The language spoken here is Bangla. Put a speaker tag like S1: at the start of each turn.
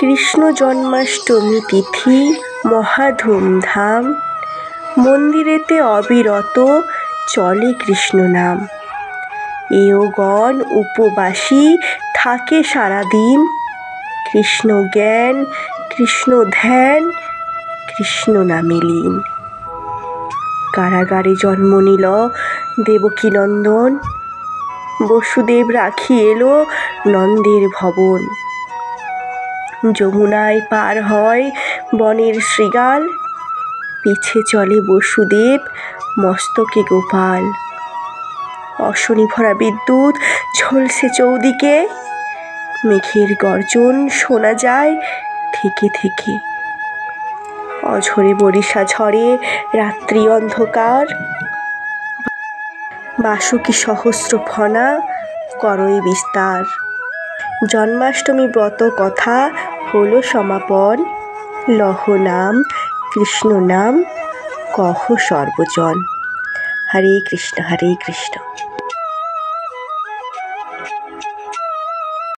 S1: কৃষ্ণ জন্মাষ্টমী তিথি মহা ধুমধাম, মন্দিরেতে অবিরত চলে কৃষ্ণ নাম। এয়গণ উপবাসী থাকে সারাদিন, কৃষ্ণ জ্ঞান কৃষ্ণ ধ্যান কৃষ্ণ নামে লীন। কারাগারে জন্ম নিল দেবকী নন্দন, বসুদেব রাখি এলো নন্দের ভবন। যমুনায় পার হয় বনের শৃগাল, পিছে চলে বসুদেব মস্তকে গোপাল। অশনি ভরা বিদ্যুৎ ঝলসে চৌদিকে, মেঘের গর্জন শোনা যায় থেকে থেকে। অঝরে বরিশা ঝরে রাত্রি অন্ধকার, বাসুকী সহস্র ফণা করই বিস্তার। জন্মাষ্টমী ব্রত কথা হলো সমাপন, লহ নাম কৃষ্ণ নাম কহ সর্বজন। হরে কৃষ্ণ হরে কৃষ্ণ।